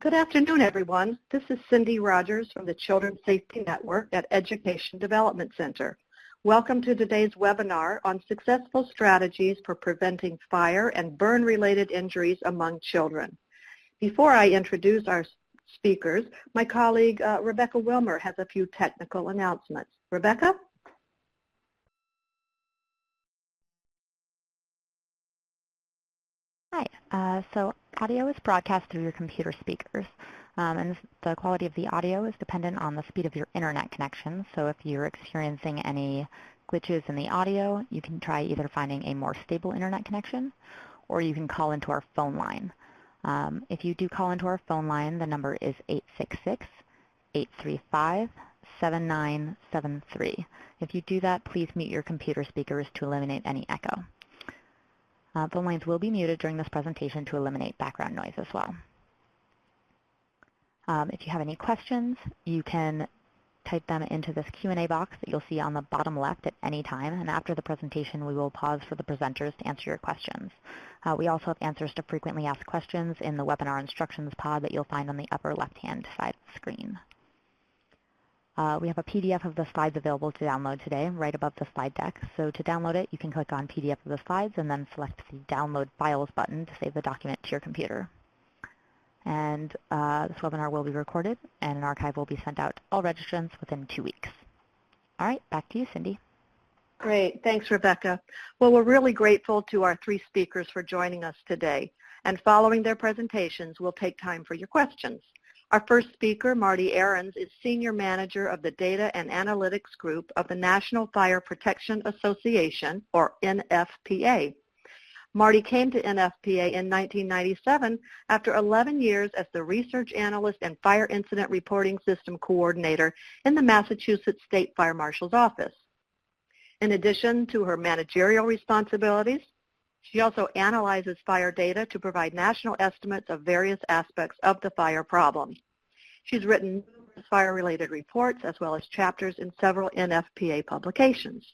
Good afternoon, everyone. This is Cindy Rogers from the Children's Safety Network at Education Development Center. Welcome to today's webinar on successful strategies for preventing fire and burn-related injuries among children. Before I introduce our speakers, my colleague Rebecca Wilmer has a few technical announcements. Rebecca? Hi. So audio is broadcast through your computer speakers, and the quality of the audio is dependent on the speed of your internet connection. So if you're experiencing any glitches in the audio, you can try either finding a more stable internet connection, or you can call into our phone line. If you do call into our phone line, the number is 866-835-7973. If you do that, please mute your computer speakers to eliminate any echo. Phone lines will be muted during this presentation to eliminate background noise as well. If you have any questions, you can type them into this Q&A box that you'll see on the bottom left at any time, and after the presentation we will pause for the presenters to answer your questions. We also have answers to frequently asked questions in the webinar instructions pod that you'll find on the upper left-hand side of the screen. We have a PDF of the slides available to download today right above the slide deck. So to download it, you can click on PDF of the slides and then select the Download Files button to save the document to your computer. And this webinar will be recorded, and an archive will be sent out to all registrants within 2 weeks. All right, back to you, Cindy. Great. Thanks, Rebecca. Well, we're really grateful to our three speakers for joining us today. And following their presentations, we'll take time for your questions. Our first speaker, Marty Ahrens, is Senior Manager of the Data and Analytics Group of the National Fire Protection Association, or NFPA. Marty came to NFPA in 1997 after 11 years as the Research Analyst and Fire Incident Reporting System Coordinator in the Massachusetts State Fire Marshal's Office. In addition to her managerial responsibilities, she also analyzes fire data to provide national estimates of various aspects of the fire problem. She's written numerous fire-related reports as well as chapters in several NFPA publications.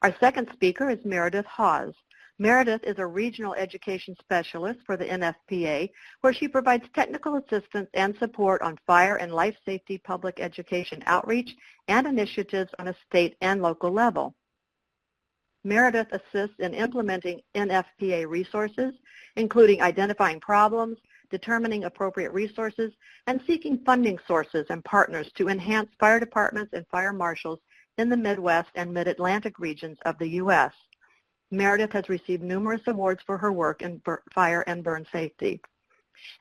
Our second speaker is Meredith Hawes. Meredith is a regional education specialist for the NFPA, where she provides technical assistance and support on fire and life safety public education outreach and initiatives on a state and local level. Meredith assists in implementing NFPA resources, including identifying problems, determining appropriate resources, and seeking funding sources and partners to enhance fire departments and fire marshals in the Midwest and Mid-Atlantic regions of the U.S. Meredith has received numerous awards for her work in fire and burn safety.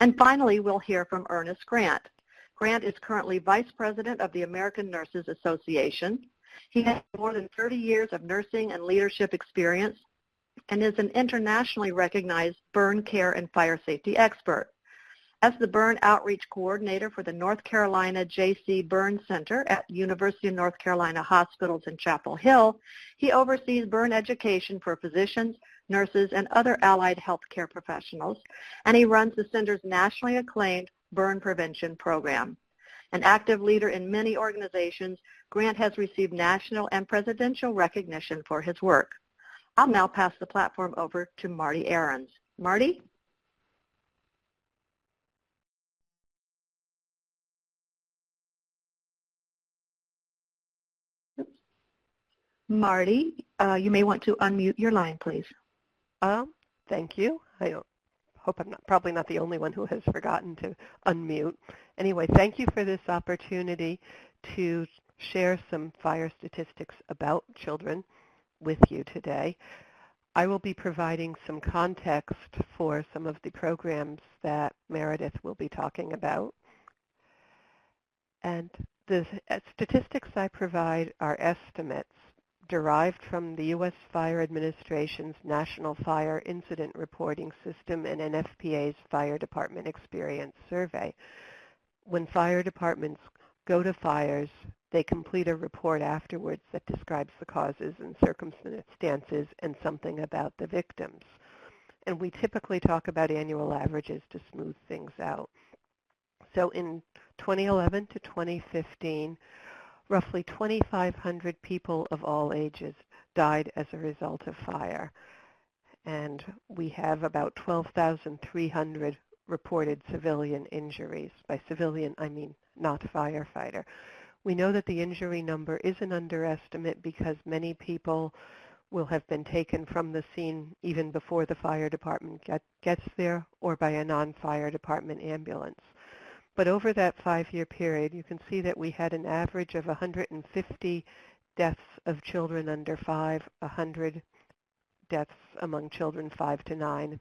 And finally, we'll hear from Ernest Grant. Grant is currently Vice President of the American Nurses Association. He has more than 30 years of nursing and leadership experience and is an internationally recognized burn care and fire safety expert. As the Burn Outreach Coordinator for the North Carolina J.C. Burn Center at University of North Carolina Hospitals in Chapel Hill, he oversees burn education for physicians, nurses, and other allied healthcare professionals, and he runs the center's nationally acclaimed burn prevention program. An active leader in many organizations, Grant has received national and presidential recognition for his work. I'll now pass the platform over to Marty Ahrens. Marty? Marty, you may want to unmute your line, please. Thank you. I hope I'm probably not the only one who has forgotten to unmute. Anyway, thank you for this opportunity to share some fire statistics about children with you today. I will be providing some context for some of the programs that Meredith will be talking about. And the statistics I provide are estimates derived from the U.S. Fire Administration's National Fire Incident Reporting System and NFPA's Fire Department Experience Survey. When fire departments go to fires, they complete a report afterwards that describes the causes and circumstances and something about the victims. And we typically talk about annual averages to smooth things out. So in 2011 to 2015, roughly 2,500 people of all ages died as a result of fire. And we have about 12,300 reported civilian injuries. By civilian, I mean not firefighter. We know that the injury number is an underestimate because many people will have been taken from the scene even before the fire department gets there or by a non-fire department ambulance. But over that 5-year period, you can see that we had an average of 150 deaths of children under 5, 100 deaths among children 5 to 9,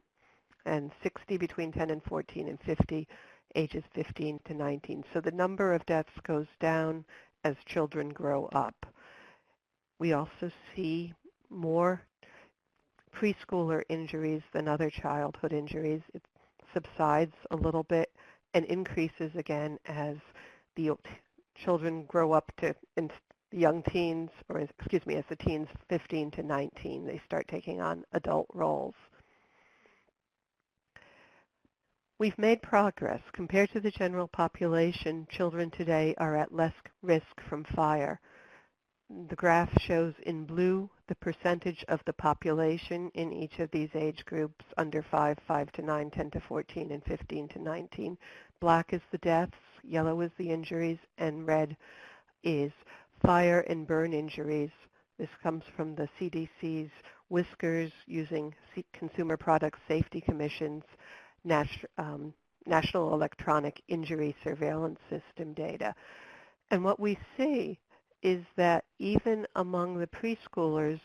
and 60 between 10 and 14, and 50 ages 15 to 19. So the number of deaths goes down as children grow up. We also see more preschooler injuries than other childhood injuries. It subsides a little bit and increases again as the children grow up to young teens, or excuse me, as the teens 15 to 19, they start taking on adult roles. We've made progress. Compared to the general population, children today are at less risk from fire. The graph shows in blue the percentage of the population in each of these age groups, under 5, 5 to 9, 10 to 14, and 15 to 19. Black is the deaths, yellow is the injuries, and red is fire and burn injuries. This comes from the CDC's Whiskers using Consumer Product Safety Commission's National Electronic Injury Surveillance System data. And what we see is that even among the preschoolers,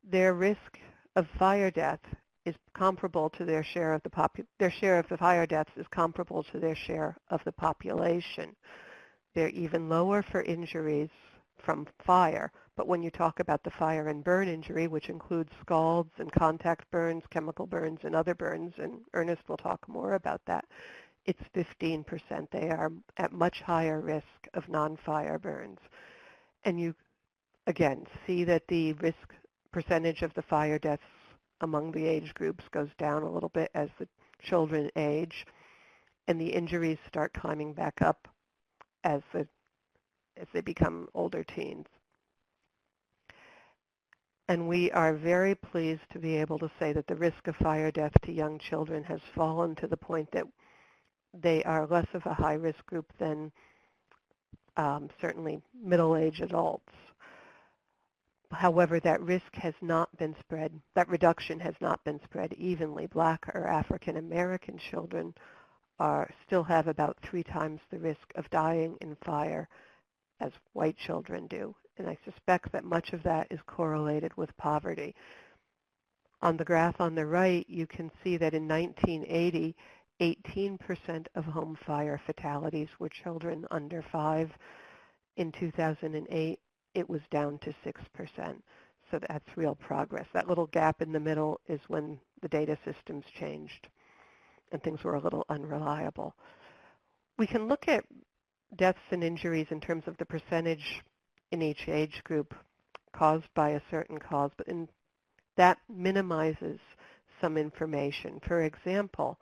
their risk of fire death is comparable to their share of their share of the fire deaths is comparable to their share of the population. They're even lower for injuries from fire, but when you talk about the fire and burn injury, which includes scalds and contact burns, chemical burns, and other burns, and Ernest will talk more about that, it's 15%. They are at much higher risk of non-fire burns. And you, again, see that the risk percentage of the fire deaths among the age groups goes down a little bit as the children age, and the injuries start climbing back up as they become older teens. And we are very pleased to be able to say that the risk of fire death to young children has fallen to the point that they are less of a high-risk group than certainly middle-aged adults. However, that risk has not been spread, that reduction has not been spread evenly. Black or African American children still have about 3 times the risk of dying in fire as white children do. And I suspect that much of that is correlated with poverty. On the graph on the right, you can see that in 1980, 18% of home fire fatalities were children under 5. In 2008, it was down to 6%. So that's real progress. That little gap in the middle is when the data systems changed and things were a little unreliable. We can look at deaths and injuries in terms of the percentage in each age group caused by a certain cause, but that minimizes some information. For example,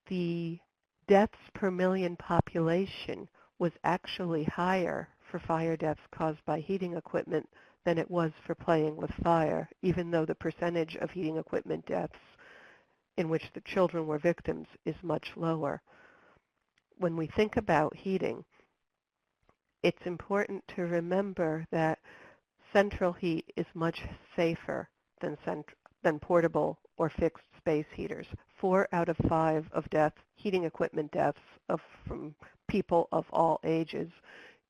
the deaths per million population was actually higher for fire deaths caused by heating equipment than it was for playing with fire, even though the percentage of heating equipment deaths in which the children were victims is much lower. When we think about heating, it's important to remember that central heat is much safer than portable or fixed space heaters. 4 out of 5 of heating equipment deaths from people of all ages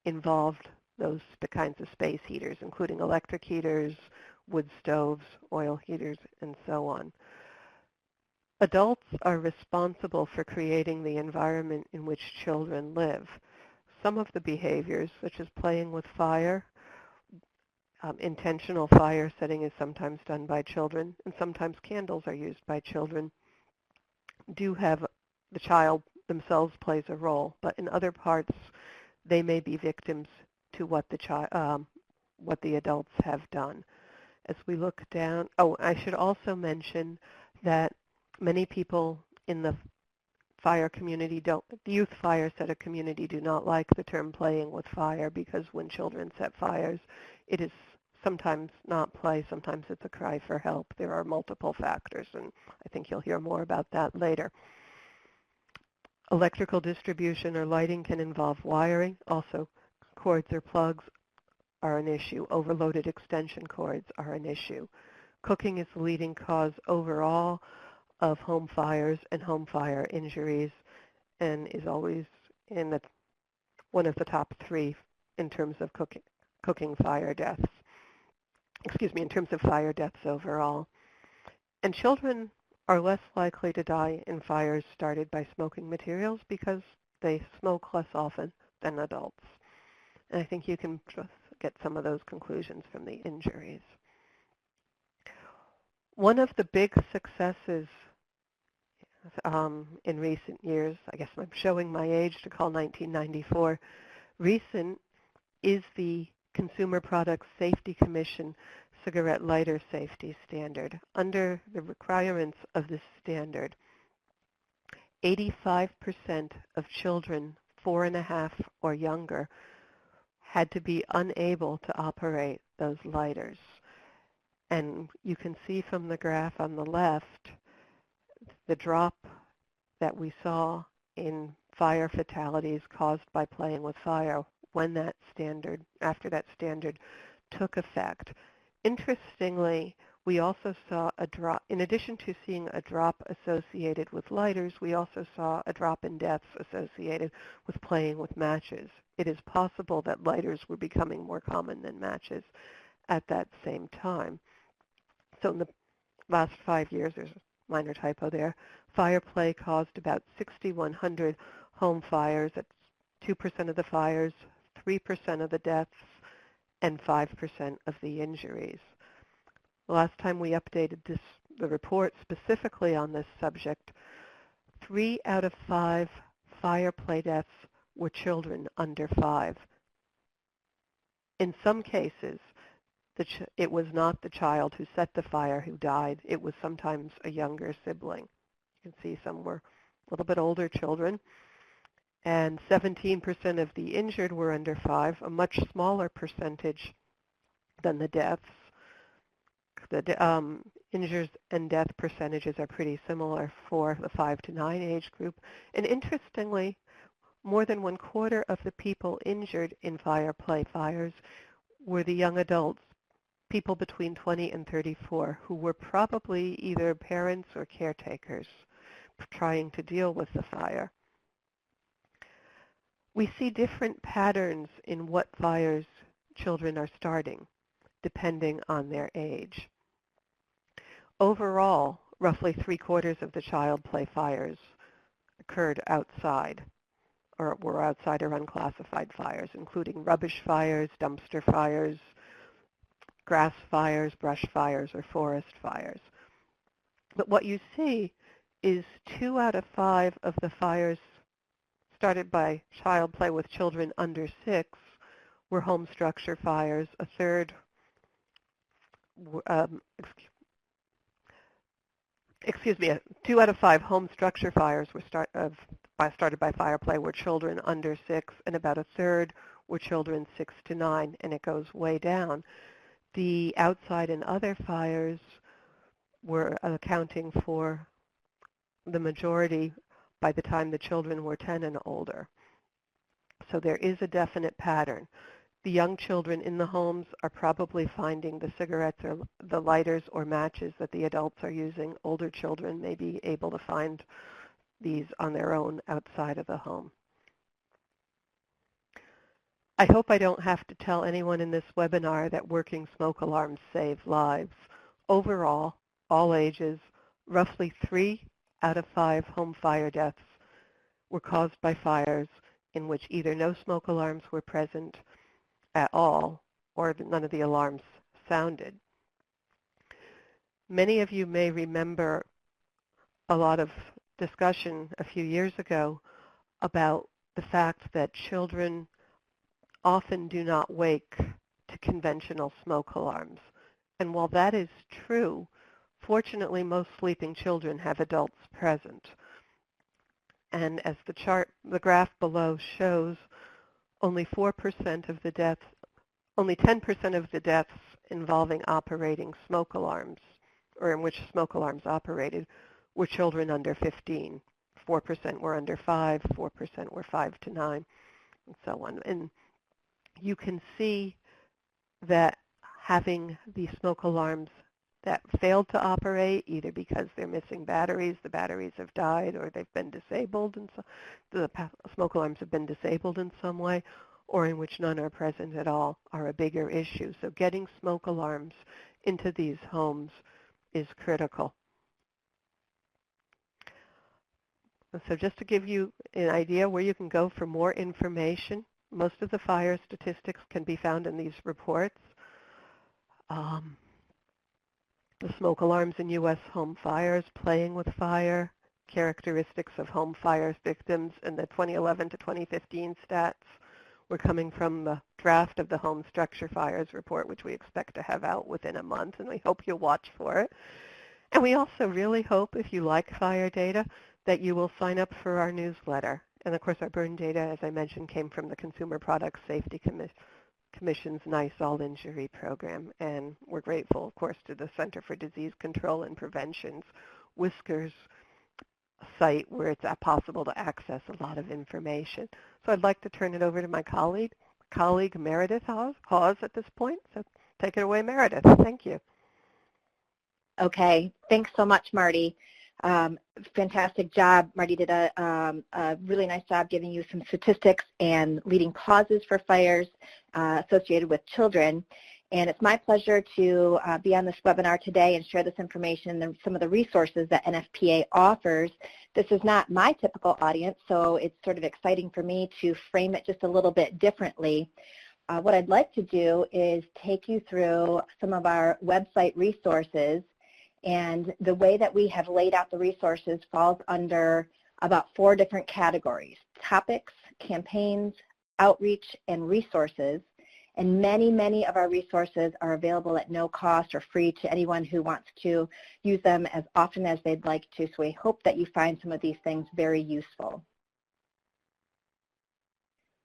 involved those kinds of space heaters, including electric heaters, wood stoves, oil heaters, and so on. Adults are responsible for creating the environment in which children live. Some of the behaviors, such as playing with fire, intentional fire setting is sometimes done by children, and sometimes candles are used by children, do have the child themselves plays a role, but in other parts they may be victims to what the adults have done. As we look down, I should also mention that many people in the fire community the youth fire setter community do not like the term playing with fire, because when children set fires, it is sometimes not play, sometimes it's a cry for help. There are multiple factors, and I think you'll hear more about that later. Electrical distribution or lighting can involve wiring. Also, cords or plugs are an issue. Overloaded extension cords are an issue. Cooking is the leading cause overall of home fires and home fire injuries, and is always in one of the top 3 in terms of cooking fire deaths. Excuse me, in terms of fire deaths overall. And children are less likely to die in fires started by smoking materials because they smoke less often than adults. And I think you can just get some of those conclusions from the injuries. One of the big successes in recent years, I guess I'm showing my age to call 1994 recent, is the Consumer Product Safety Commission cigarette lighter safety standard. Under the requirements of this standard, 85% of children 4.5 or younger had to be unable to operate those lighters. And you can see from the graph on the left the drop that we saw in fire fatalities caused by playing with fire when that standard, after that standard took effect. Interestingly, we also saw a drop, in addition to seeing a drop associated with lighters, we also saw a drop in deaths associated with playing with matches. It is possible that lighters were becoming more common than matches at that same time. So in the last 5 years, there's a minor typo there, fire play caused about 6,100 home fires. That's 2% of the fires, 3% of the deaths, and 5% of the injuries. The last time we updated the report specifically on this subject, 3 out of 5 fire play deaths were children under 5. In some cases, it was not the child who set the fire who died. It was sometimes a younger sibling. You can see some were a little bit older children. And 17% of the injured were under 5, a much smaller percentage than the deaths. The injuries and death percentages are pretty similar for the 5 to 9 age group. And interestingly, more than 1/4 of the people injured in fire play fires were the young adults, people between 20 and 34, who were probably either parents or caretakers trying to deal with the fire. We see different patterns in what fires children are starting, depending on their age. Overall, roughly 3/4 of the child play fires occurred outside, or were outside or unclassified fires, including rubbish fires, dumpster fires, grass fires, brush fires, or forest fires. But what you see is 2 out of 5 of the fires started by child play with children under 6 were home structure fires. A third, 2 out of 5 home structure fires were started by fire play were children under 6, and about a third were children 6 to 9, and it goes way down. The outside and other fires were accounting for the majority by the time the children were 10 and older. So there is a definite pattern. The young children in the homes are probably finding the cigarettes or the lighters or matches that the adults are using. Older children may be able to find these on their own outside of the home. I hope I don't have to tell anyone in this webinar that working smoke alarms save lives. Overall, all ages, roughly 3 out of 5 home fire deaths were caused by fires in which either no smoke alarms were present at all or none of the alarms sounded. Many of you may remember a lot of discussion a few years ago about the fact that children often do not wake to conventional smoke alarms. And while that is true, fortunately most sleeping children have adults present. And as the graph below shows, only 4% of the deaths, only 10% of the deaths involving operating smoke alarms, or in which smoke alarms operated, were children under 15. 4% were under 5, 4% were 5 to 9, and so on. And you can see that having these smoke alarms that failed to operate, either because they're missing batteries, the batteries have died, or they've been disabled, and so the smoke alarms have been disabled in some way, or in which none are present at all, are a bigger issue. So getting smoke alarms into these homes is critical. So just to give you an idea where you can go for more information, most of the fire statistics can be found in these reports. The smoke alarms in U.S. home fires, playing with fire, characteristics of home fire victims, and the 2011 to 2015 stats were coming from the draft of the Home Structure Fires report, which we expect to have out within a month, and we hope you'll watch for it. And we also really hope, if you like fire data, that you will sign up for our newsletter. And of course, our burn data, as I mentioned, came from the Consumer Product Safety Commission's NICE All Injury Program, and we're grateful, of course, to the Center for Disease Control and Prevention's Whiskers site where it's possible to access a lot of information. So I'd like to turn it over to my colleague Meredith Hawes at this point. So take it away, Meredith. Thank you. Okay, thanks so much, Marty. Fantastic job. Marty did a really nice job giving you some statistics and leading causes for fires associated with children. And it's my pleasure to be on this webinar today and share this information and some of the resources that NFPA offers. This is not my typical audience, so it's sort of exciting for me to frame it just a little bit differently. What I'd like to do is take you through some of our website resources. And the way that we have laid out the resources falls under about 4 different categories: topics, campaigns, outreach, and resources. And many, many of our resources are available at no cost or free to anyone who wants to use them as often as they'd like to. So we hope that you find some of these things very useful.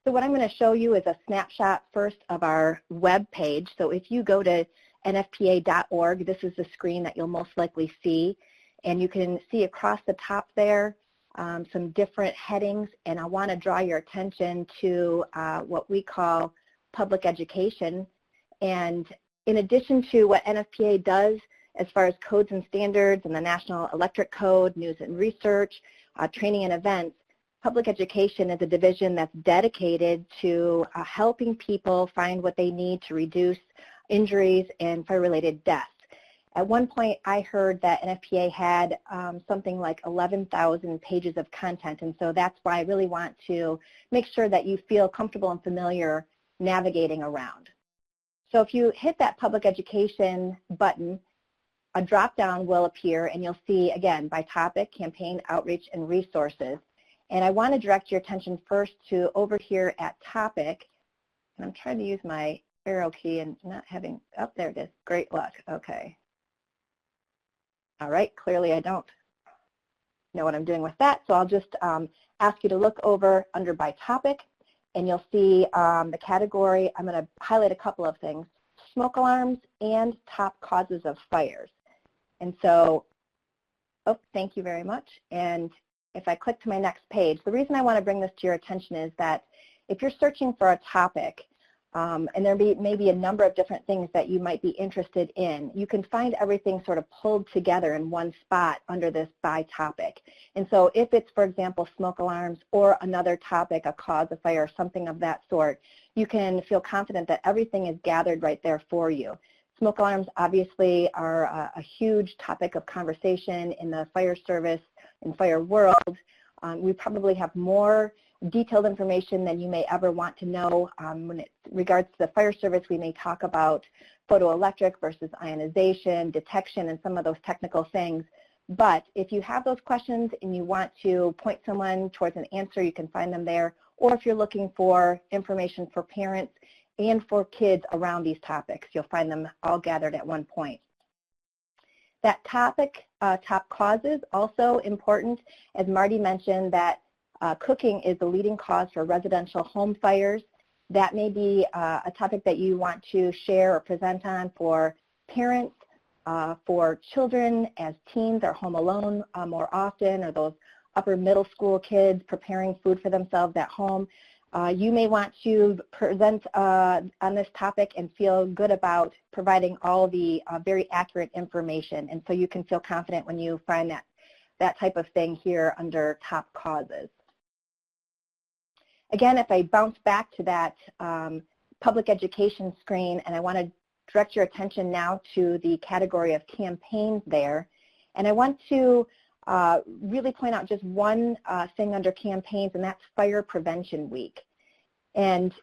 So what I'm going to show you is a snapshot first of our web page. So if you go to NFPA.org, this is the screen that you'll most likely see. And you can see across the top there some different headings. And I want to draw your attention to what we call public education. And in addition to what NFPA does as far as codes and standards and the National Electric Code, news and research, training and events, public education is a division that's dedicated to helping people find what they need to reduce injuries and fire-related deaths. At one point, I heard that NFPA had something like 11,000 pages of content, and so that's why I really want to make sure that you feel comfortable and familiar navigating around. So if you hit that public education button, a drop-down will appear, and you'll see, again, by topic, campaign, outreach, and resources. And I want to direct your attention first to over here at topic, and I'm trying to use my arrow key and not having, oh, there it is. Great luck. Okay. All right, clearly I don't know what I'm doing with that, so I'll just ask you to look over under by topic, and you'll see the category. I'm going to highlight a couple of things: smoke alarms and top causes of fires. And so, oh, thank you very much. And if I click to my next page, the reason I want to bring this to your attention is that if you're searching for a topic, and there may be a number of different things that you might be interested in, you can find everything sort of pulled together in one spot under this by topic. And so if it's, for example, smoke alarms or another topic, a cause of fire, something of that sort, you can feel confident that everything is gathered right there for you. Smoke alarms obviously are a huge topic of conversation in the fire service and fire world. We probably have more detailed information than you may ever want to know. When it regards to the fire service, we may talk about photoelectric versus ionization, detection, and some of those technical things. But if you have those questions and you want to point someone towards an answer, you can find them there. Or if you're looking for information for parents and for kids around these topics, you'll find them all gathered at one point. That topic, top causes, also important. As Marty mentioned, that cooking is the leading cause for residential home fires. That may be a topic that you want to share or present on for parents, for children as teens are home alone more often, or those upper middle school kids preparing food for themselves at home. You may want to present on this topic and feel good about providing all the very accurate information, and so you can feel confident when you find that type of thing here under top causes. Again, if I bounce back to that public education screen, and I want to direct your attention now to the category of campaigns there, and I want to really point out just one thing under campaigns, and that's Fire Prevention Week. And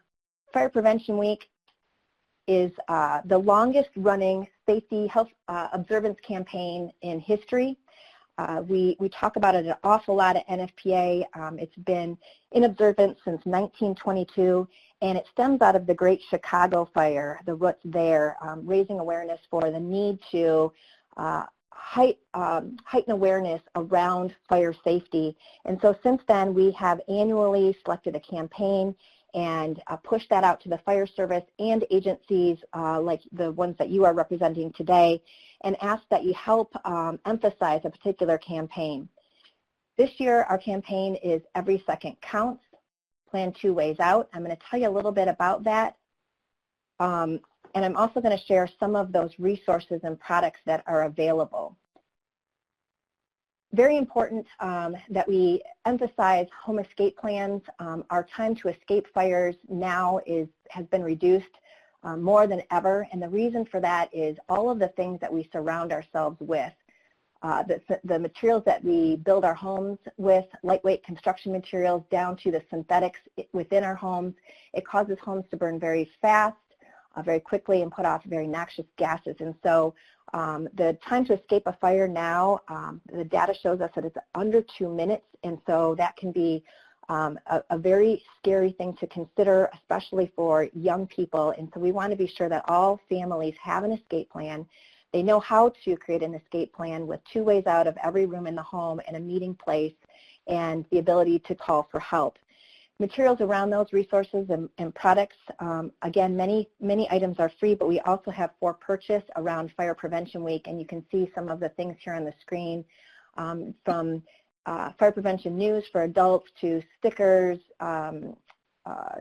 Fire Prevention Week is the longest running safety health observance campaign in history. We talk about it an awful lot at NFPA. It's been in observance since 1922, and it stems out of the Great Chicago Fire, the roots there, raising awareness for the need to heighten awareness around fire safety. And so since then, we have annually selected a campaign and pushed that out to the fire service and agencies like the ones that you are representing today, and asked that you help emphasize a particular campaign. This year, our campaign is Every Second Counts, Plan 2 Ways Out. I'm going to tell you a little bit about that. And I'm also going to share some of those resources and products that are available. Very important that we emphasize home escape plans. Our time to escape fires now has been reduced more than ever, and the reason for that is all of the things that we surround ourselves with. The materials that we build our homes with, lightweight construction materials down to the synthetics within our homes, it causes homes to burn very fast, very quickly, and put off very noxious gases. And so the time to escape a fire now, the data shows us that it's under 2 minutes, and so that can be a very scary thing to consider, especially for young people. And so we want to be sure that all families have an escape plan. They know how to create an escape plan with 2 ways out of every room in the home and a meeting place, and the ability to call for help. Materials around those resources and products, again, many items are free, but we also have for purchase around Fire Prevention Week, and you can see some of the things here on the screen, from fire prevention news for adults to stickers,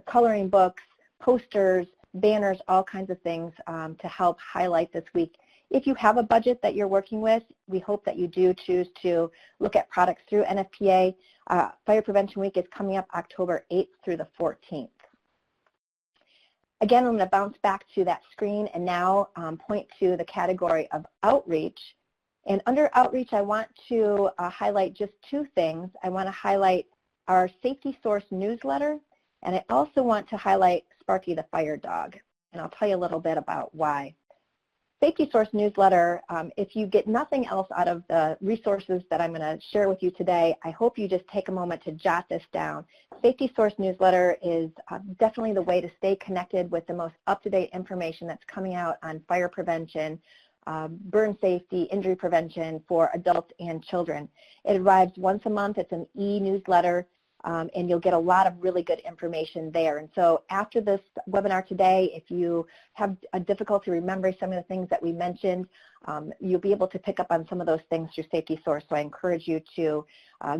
coloring books, posters, banners, all kinds of things to help highlight this week. If you have a budget that you're working with, we hope that you do choose to look at products through NFPA. Fire Prevention Week is coming up October 8th through the 14th. Again, I'm going to bounce back to that screen and now point to the category of outreach. And under outreach, I want to highlight just 2 things. I want to highlight our Safety Source newsletter, and I also want to highlight Sparky the Fire Dog, and I'll tell you a little bit about why. Safety Source newsletter, if you get nothing else out of the resources that I'm going to share with you today, I hope you just take a moment to jot this down. Safety Source newsletter is definitely the way to stay connected with the most up-to-date information that's coming out on fire prevention, burn safety, injury prevention for adults and children. It arrives once a month. It's an e-newsletter, and you'll get a lot of really good information there. And so after this webinar today, if you have a difficulty remembering some of the things that we mentioned, you'll be able to pick up on some of those things through Safety Source. So I encourage you to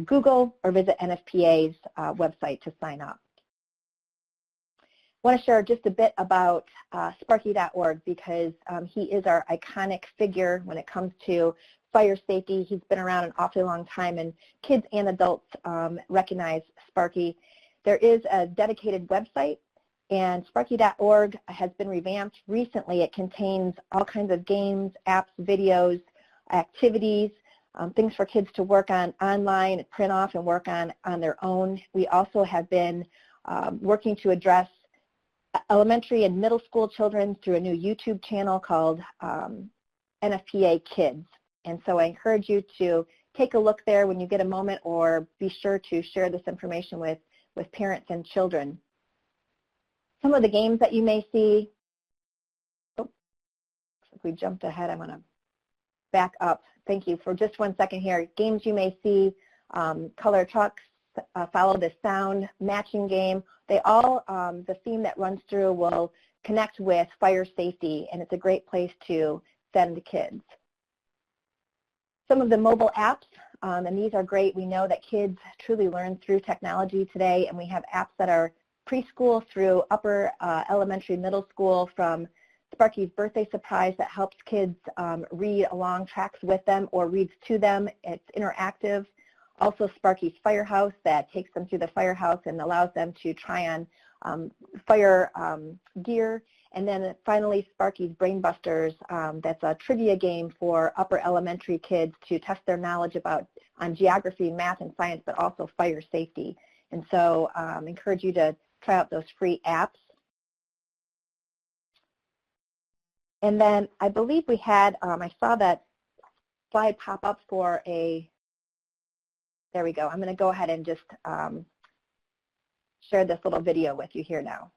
Google or visit NFPA's website to sign up. I want to share just a bit about Sparky.org because he is our iconic figure when it comes to fire safety. He's been around an awfully long time, and kids and adults recognize Sparky. There is a dedicated website, and Sparky.org has been revamped recently. It contains all kinds of games, apps, videos, activities, things for kids to work on online, print off, and work on their own. We also have been working to address elementary and middle school children through a new YouTube channel called NFPA Kids. And so I encourage you to take a look there when you get a moment, or be sure to share this information with parents and children. Some of the games that you may see, if we jumped ahead, I'm going to back up. Thank you for just 1 second here. Games you may see, color trucks, follow the sound, matching game. They all, the theme that runs through will connect with fire safety, and it's a great place to send kids. Some of the mobile apps and these are great. We know that kids truly learn through technology today, and we have apps that are preschool through upper elementary, middle school, from Sparky's Birthday Surprise that helps kids read along tracks with them or reads to them. It's interactive. Also Sparky's Firehouse that takes them through the firehouse and allows them to try on fire gear. And then finally Sparky's Brain Busters, that's a trivia game for upper elementary kids to test their knowledge on geography, math, and science, but also fire safety. And so I encourage you to try out those free apps. And then I believe we had, I saw that slide pop up for there we go. I'm going to go ahead and just share this little video with you here now.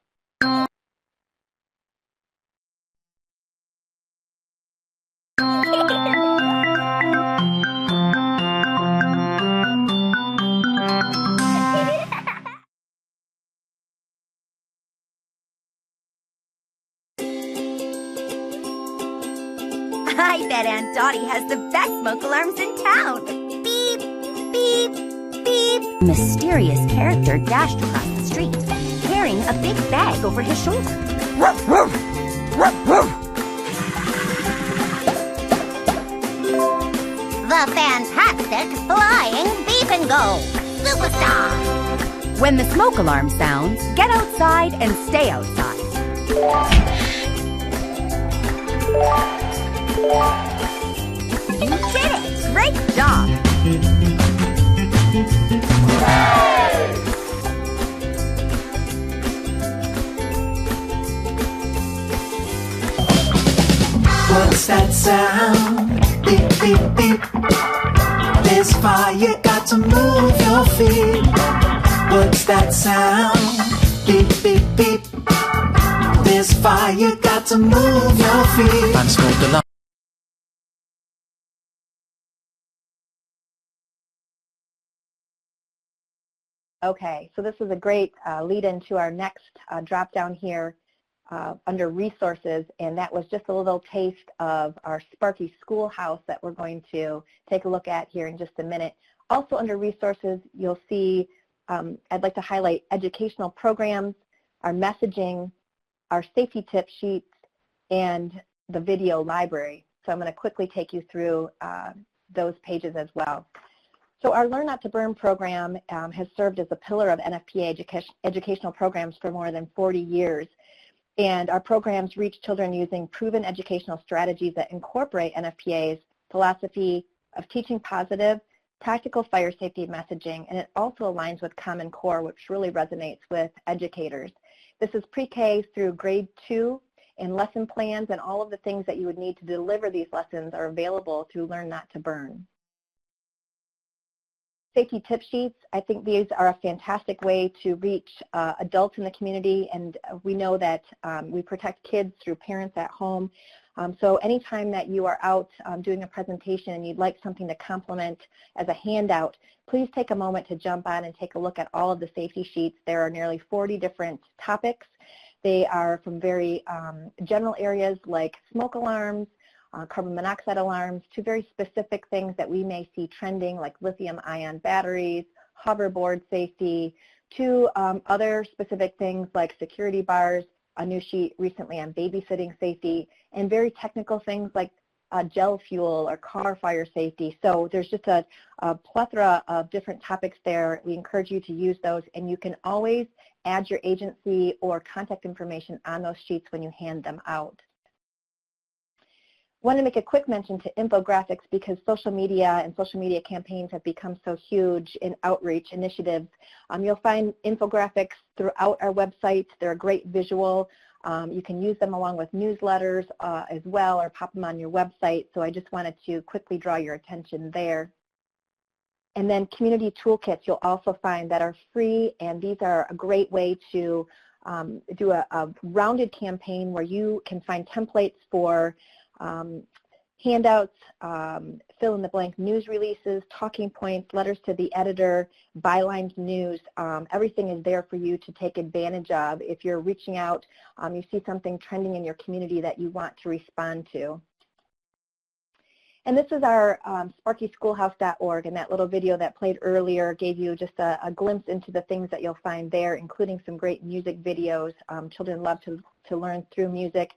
I bet Aunt Dottie has the best smoke alarms in town. Beep, beep, beep. A mysterious character dashed across the street, carrying a big bag over his shoulder. Ruff, ruff, ruff, ruff. The fantastic flying beep and go superstar. When the smoke alarm sounds, get outside and stay outside. You did it! Great job! What's that sound? Beep, beep, beep. There's fire, got to move your feet. What's that sound? Beep, beep, beep. There's fire, got to move your feet. And smoke alarm. Okay, so this is a great lead into our next drop down here under resources, and that was just a little taste of our Sparky Schoolhouse that we're going to take a look at here in just a minute. Also under resources, you'll see I'd like to highlight educational programs, our messaging, our safety tip sheets, and the video library. So I'm going to quickly take you through those pages as well. So our Learn Not to Burn program has served as a pillar of NFPA educational programs for more than 40 years. And our programs reach children using proven educational strategies that incorporate NFPA's philosophy of teaching positive, practical fire safety messaging, and it also aligns with Common Core, which really resonates with educators. This is pre-K through grade 2, and lesson plans and all of the things that you would need to deliver these lessons are available through Learn Not to Burn. Safety tip sheets, I think these are a fantastic way to reach adults in the community, and we know that we protect kids through parents at home. So anytime that you are out doing a presentation and you'd like something to complement as a handout, please take a moment to jump on and take a look at all of the safety sheets. There are nearly 40 different topics. They are from very general areas like smoke alarms, carbon monoxide alarms, to very specific things that we may see trending like lithium-ion batteries, hoverboard safety, to other specific things like security bars, a new sheet recently on babysitting safety, and very technical things like gel fuel or car fire safety. So there's just a plethora of different topics there. We encourage you to use those, and you can always add your agency or contact information on those sheets when you hand them out. I want to make a quick mention to infographics because social media and social media campaigns have become so huge in outreach initiatives. You'll find infographics throughout our website. They're a great visual. You can use them along with newsletters as well, or pop them on your website. So I just wanted to quickly draw your attention there. And then community toolkits you'll also find that are free, and these are a great way to do a rounded campaign where you can find templates for handouts, fill-in-the-blank news releases, talking points, letters to the editor, bylines news. Everything is there for you to take advantage of if you're reaching out, you see something trending in your community that you want to respond to. And this is our sparkyschoolhouse.org, and that little video that played earlier gave you just a glimpse into the things that you'll find there, including some great music videos. Children love to learn through music.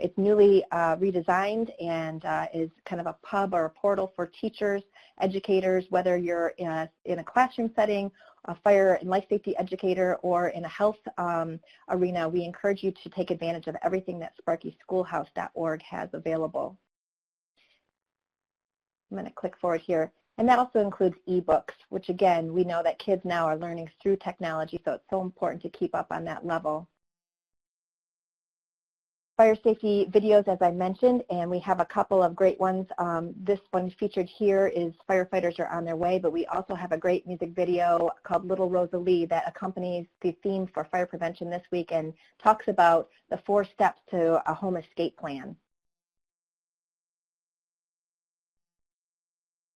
It's newly redesigned and is kind of a pub or a portal for teachers, educators, whether you're in a classroom setting, a fire and life safety educator, or in a health arena. We encourage you to take advantage of everything that sparkyschoolhouse.org has available. I'm going to click forward here. And that also includes ebooks, which again, we know that kids now are learning through technology, so it's so important to keep up on that level. Fire safety videos, as I mentioned, and we have a couple of great ones. This one featured here is Firefighters Are on Their Way, but we also have a great music video called Little Rosalie that accompanies the theme for fire prevention this week and talks about the 4 steps to a home escape plan.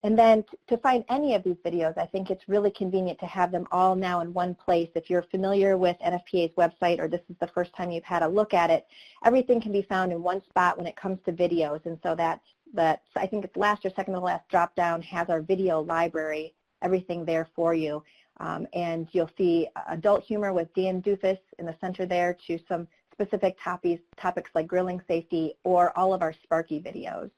And then to find any of these videos, I think it's really convenient to have them all now in one place. If you're familiar with NFPA's website or this is the first time you've had a look at it, everything can be found in one spot when it comes to videos. And so that I think it's last or second to last drop down has our video library, everything there for you. And you'll see adult humor with Dan Doofus in the center there to some specific topics like grilling safety or all of our Sparky videos.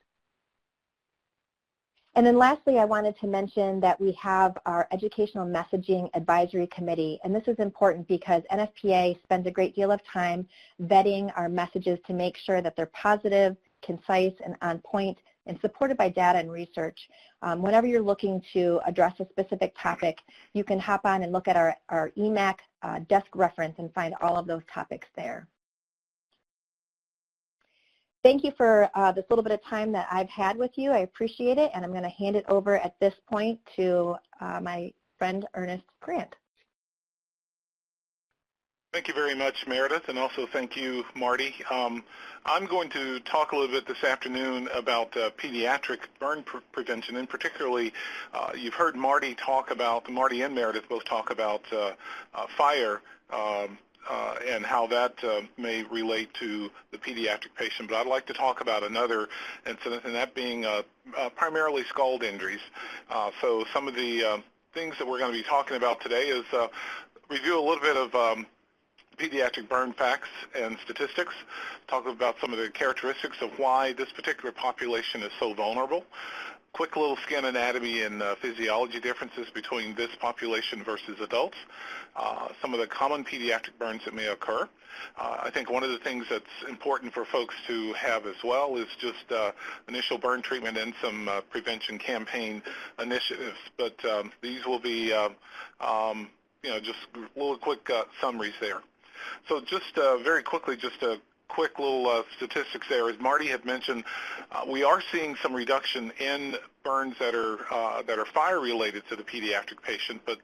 And then lastly, I wanted to mention that we have our Educational Messaging Advisory Committee, and this is important because NFPA spends a great deal of time vetting our messages to make sure that they're positive, concise, and on point, and supported by data and research. Whenever you're looking to address a specific topic, you can hop on and look at our EMAC desk reference and find all of those topics there. Thank you for this little bit of time that I've had with you. I appreciate it, and I'm going to hand it over at this point to my friend Ernest Grant. Thank you very much, Meredith, and also thank you, Marty. I'm going to talk a little bit this afternoon about pediatric burn prevention, and particularly you've heard Marty and Meredith both talk about fire and how that may relate to the pediatric patient. But I'd like to talk about another incident, and that being primarily scald injuries. So some of the things that we're going to be talking about today is review a little bit of pediatric burn facts and statistics, talk about some of the characteristics of why this particular population is so vulnerable, quick little skin anatomy and physiology differences between this population versus adults, some of the common pediatric burns that may occur. I think one of the things that's important for folks to have as well is just initial burn treatment and some prevention campaign initiatives. But these will be, just little quick summaries there. So just very quickly, just a quick little statistics there. As Marty had mentioned, we are seeing some reduction in burns that are fire related to the pediatric patient, but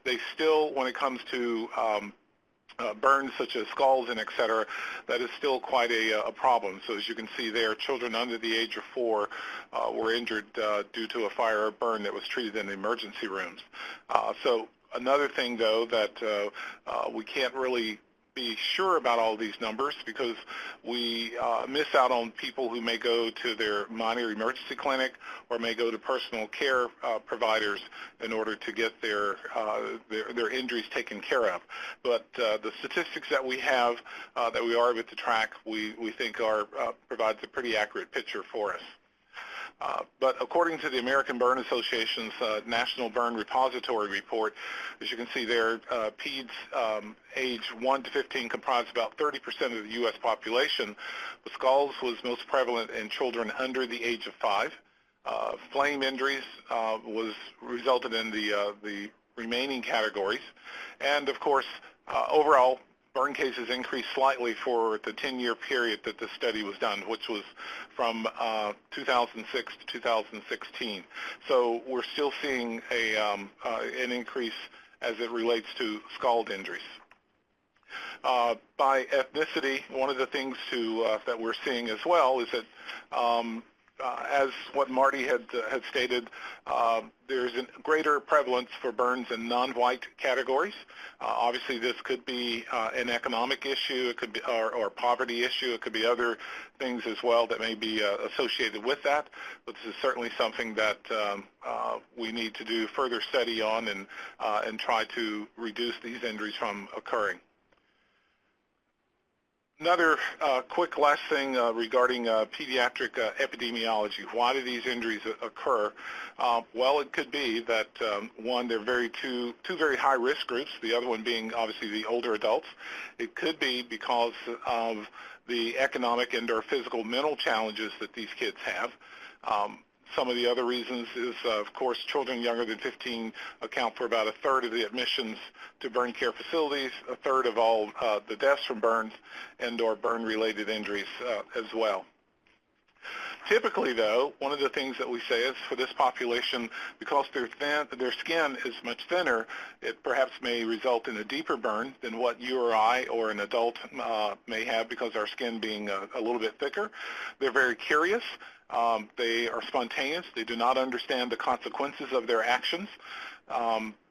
they still, when it comes to burns such as scalds and et cetera, that is still quite a problem. So as you can see there, children under the age of 4 were injured due to a fire or burn that was treated in the emergency rooms. So another thing, though, that we can't really be sure about all these numbers because we miss out on people who may go to their minor emergency clinic or may go to personal care providers in order to get their injuries taken care of. But the statistics that we have that we are able to track, we think provides a pretty accurate picture for us. But according to the American Burn Association's National Burn Repository Report, as you can see there, peds age 1 to 15 comprise about 30% of the U.S. population, but scalds was most prevalent in children under the age of 5. Flame injuries resulted in the remaining categories, and of course, overall, burn cases increased slightly for the 10-year period that the study was done, which was from 2006 to 2016. So we're still seeing an increase as it relates to scald injuries. By ethnicity, one of the things that we're seeing as well is that as what Marty had stated, there's a greater prevalence for burns in non-white categories. Obviously, this could be an economic issue, it could be, or poverty issue. It could be other things as well that may be associated with that. But this is certainly something that we need to do further study on and try to reduce these injuries from occurring. Another quick last thing regarding pediatric epidemiology. Why do these injuries occur? Well, it could be that, one, they're two very high-risk groups, the other one being obviously the older adults. It could be because of the economic and or physical mental challenges that these kids have. Some of the other reasons is, of course, children younger than 15 account for about a third of the admissions to burn care facilities, a third of all the deaths from burns and or burn-related injuries as well. Typically, though, one of the things that we say is for this population, because their skin is much thinner, it perhaps may result in a deeper burn than what you or I or an adult may have because our skin being a little bit thicker. They're very curious. They are spontaneous. They do not understand the consequences of their actions.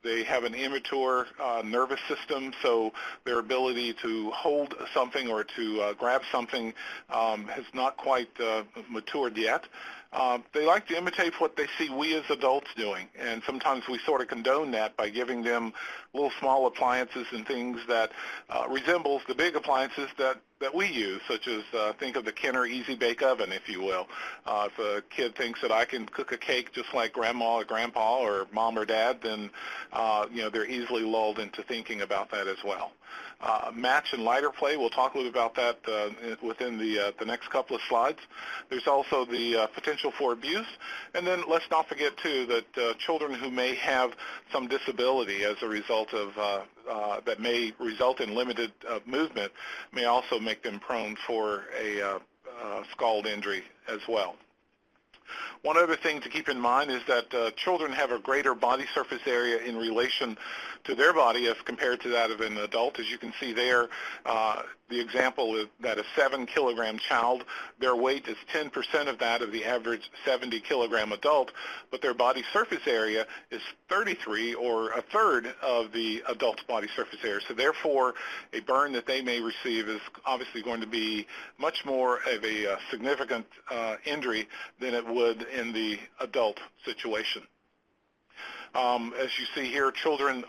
They have an immature nervous system, so their ability to hold something or to grab something has not quite matured yet. They like to imitate what they see we as adults doing, and sometimes we sort of condone that by giving them little small appliances and things that resembles the big appliances that we use, such as think of the Kenner Easy Bake Oven, if you will. If a kid thinks that I can cook a cake just like grandma or grandpa or mom or dad, then they're easily lulled into thinking about that as well. Match and lighter play, we'll talk a little bit about that within the next couple of slides. There's also the potential for abuse. And then let's not forget, too, that children who may have some disability as a result of that may result in limited movement may also make them prone for a scald injury as well. One other thing to keep in mind is that children have a greater body surface area in relation to their body as compared to that of an adult. As you can see there, the example is that a 7-kilogram child, their weight is 10% of that of the average 70-kilogram adult, but their body surface area is 33 or a third of the adult's body surface area. So therefore, a burn that they may receive is obviously going to be much more of a significant injury than it would in the adult situation. As you see here, children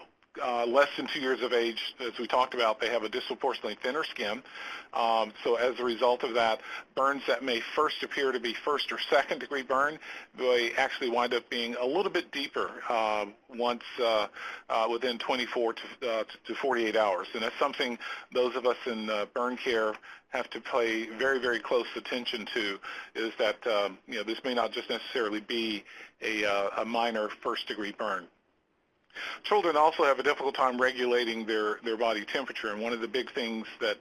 less than 2 years of age, as we talked about, they have a disproportionately thinner skin. So as a result of that, burns that may first appear to be first or second degree burn, they actually wind up being a little bit deeper once within 24 to 48 hours. And that's something those of us in burn care have to pay very, very close attention to, is that this may not just necessarily be a minor first degree burn. Children also have a difficult time regulating their body temperature, and one of the big things that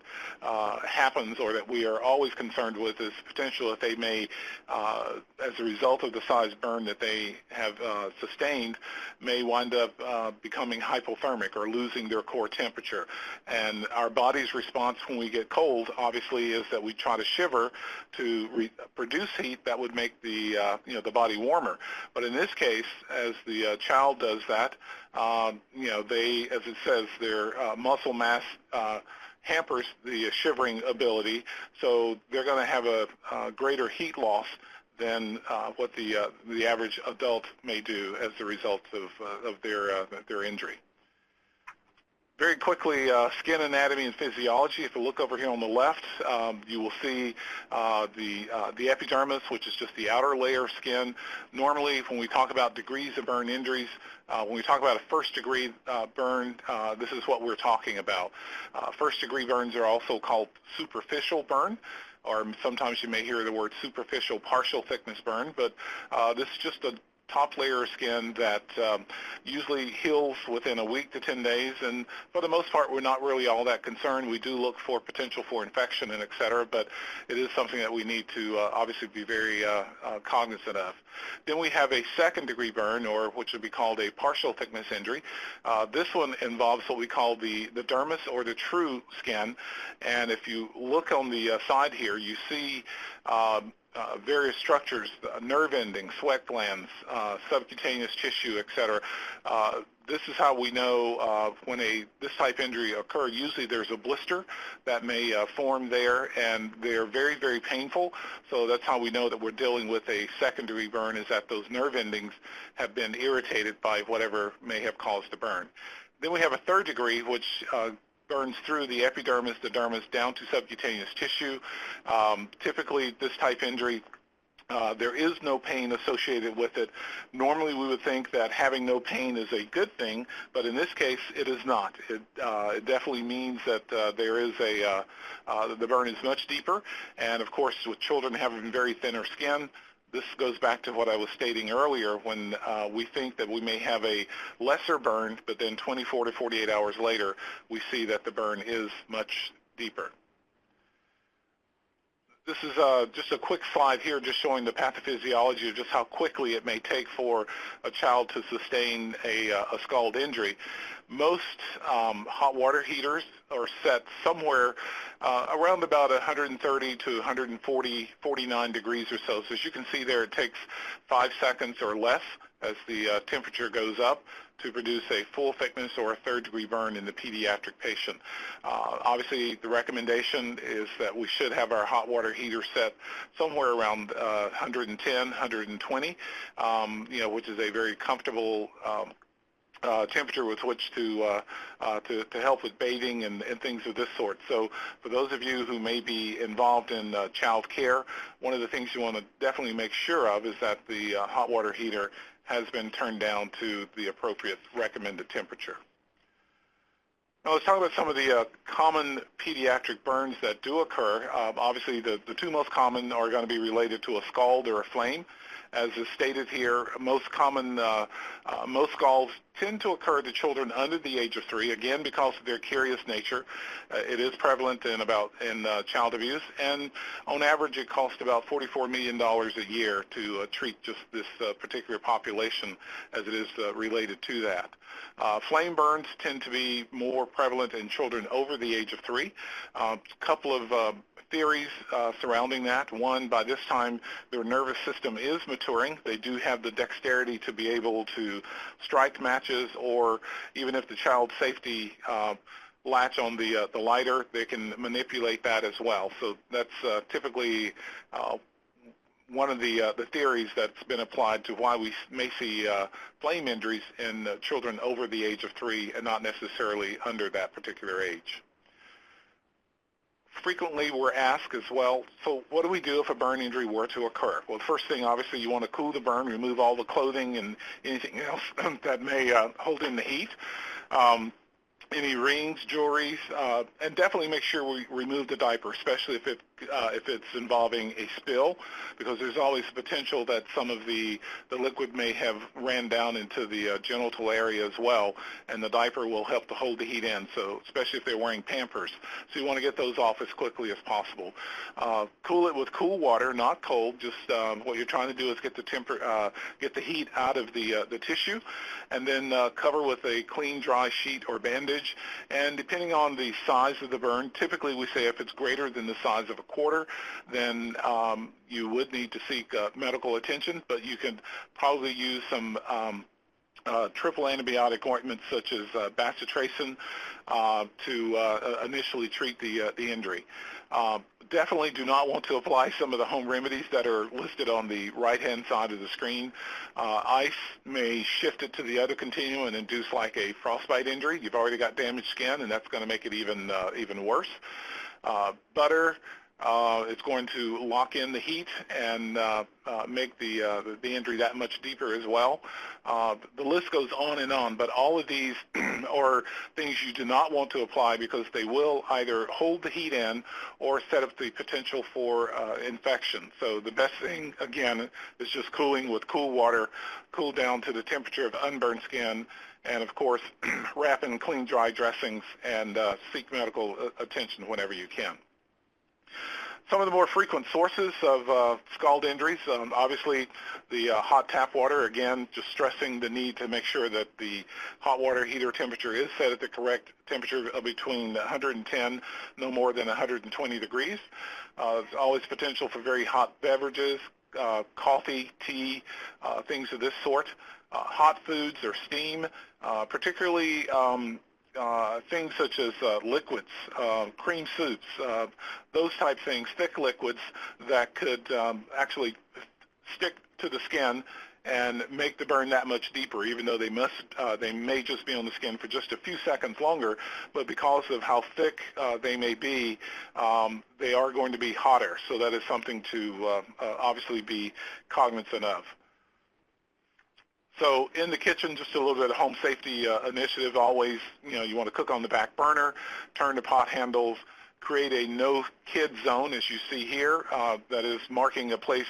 happens, or that we are always concerned with, is potential that they may, as a result of the size burn that they have sustained, may wind up becoming hypothermic or losing their core temperature. And our body's response when we get cold, obviously, is that we try to shiver to produce heat that would make the body warmer. But in this case, as the child does that, they, as it says, their muscle mass hampers the shivering ability, so they're going to have a greater heat loss than what the average adult may do as a result of their injury. Very quickly, skin anatomy and physiology. If you look over here on the left, you will see the epidermis, which is just the outer layer of skin. Normally, when we talk about degrees of burn injuries, when we talk about a first-degree burn, this is what we're talking about. First-degree burns are also called superficial burn, or sometimes you may hear the word superficial partial thickness burn, but this is just a top layer of skin that usually heals within a week to 10 days, and for the most part, we're not really all that concerned. We do look for potential for infection and et cetera, but it is something that we need to obviously be very cognizant of. Then we have a second-degree burn, or which would be called a partial thickness injury. This one involves what we call the dermis, or the true skin, and if you look on the side here, you see various structures, nerve endings, sweat glands, subcutaneous tissue, etc. This is how we know when this type injury occurred. Usually there's a blister that may form there, and they're very, very painful. So that's how we know that we're dealing with a second-degree burn, is that those nerve endings have been irritated by whatever may have caused the burn. Then we have a third degree, which burns through the epidermis, the dermis, down to subcutaneous tissue. Typically, this type injury, there is no pain associated with it. Normally, we would think that having no pain is a good thing, but in this case, it is not. It definitely means that there is the burn is much deeper, and of course, with children having very thinner skin, this goes back to what I was stating earlier when we think that we may have a lesser burn, but then 24 to 48 hours later, we see that the burn is much deeper. This is just a quick slide here just showing the pathophysiology of just how quickly it may take for a child to sustain a scald injury. Most hot water heaters are set somewhere around about 130 to 149 degrees or so. So as you can see there, it takes 5 seconds or less as the temperature goes up to produce a full thickness or a third-degree burn in the pediatric patient. Obviously, the recommendation is that we should have our hot water heater set somewhere around 110, 120, which is a very comfortable temperature with which to help with bathing and things of this sort. So for those of you who may be involved in child care, one of the things you want to definitely make sure of is that the hot water heater has been turned down to the appropriate recommended temperature. Now let's talk about some of the common pediatric burns that do occur. Obviously the two most common are going to be related to a scald or a flame. As is stated here, most scalds tend to occur to children under the age of 3, again because of their curious nature. It is prevalent in child abuse, and on average it costs about $44 million a year to treat just this particular population as it is related to that. Flame burns tend to be more prevalent in children over the age of 3. A couple of theories surrounding that. One, by this time their nervous system is maturing. They do have the dexterity to be able to strike matches, or even if the child's safety latch on the lighter, they can manipulate that as well. So that's typically one of the theories that's been applied to why we may see flame injuries in children over the age of 3 and not necessarily under that particular age. Frequently we're asked as well, so what do we do if a burn injury were to occur? Well, the first thing, obviously, you want to cool the burn, remove all the clothing and anything else that may hold in the heat. Any rings, jewelry, and definitely make sure we remove the diaper, especially if it's involving a spill, because there's always the potential that some of the liquid may have ran down into the genital area as well, and the diaper will help to hold the heat in, so especially if they're wearing Pampers. So you want to get those off as quickly as possible. Cool it with cool water, not cold. Just what you're trying to do is get the heat out of the tissue, and then cover with a clean, dry sheet or bandage. And depending on the size of the burn, typically we say if it's greater than the size of a quarter, then you would need to seek medical attention, but you can probably use some triple antibiotic ointments such as bacitracin to initially treat the injury. Definitely do not want to apply some of the home remedies that are listed on the right-hand side of the screen. Ice may shift it to the other continuum and induce like a frostbite injury. You've already got damaged skin, and that's going to make it even worse. Butter, it's going to lock in the heat and make the injury that much deeper as well. The list goes on and on, but all of these are things you do not want to apply because they will either hold the heat in or set up the potential for infection. So the best thing, again, is just cooling with cool water, cool down to the temperature of unburned skin, and of course, wrap in clean, dry dressings and seek medical attention whenever you can. Some of the more frequent sources of scald injuries, obviously the hot tap water, again, just stressing the need to make sure that the hot water heater temperature is set at the correct temperature of between 110, no more than 120 degrees. There's always potential for very hot beverages, coffee, tea, things of this sort. Hot foods or steam, particularly things such as liquids, cream soups, those type things, thick liquids that could actually stick to the skin and make the burn that much deeper, even though they may just be on the skin for just a few seconds longer, but because of how thick they may be, they are going to be hotter. So that is something to obviously be cognizant of. So in the kitchen, just a little bit of home safety initiative. Always, you want to cook on the back burner, turn the pot handles, create a no kid zone, as you see here, that is marking a place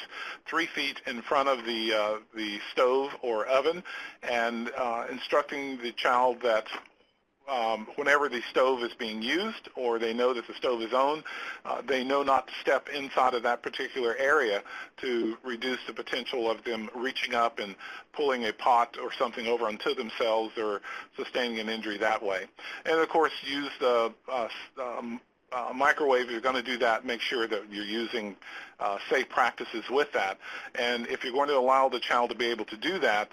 3 feet in front of the stove or oven, and instructing the child that whenever the stove is being used or they know that the stove is on, they know not to step inside of that particular area to reduce the potential of them reaching up and pulling a pot or something over onto themselves or sustaining an injury that way. And of course, use the microwave. If you're going to do that, make sure that you're using safe practices with that. And if you're going to allow the child to be able to do that,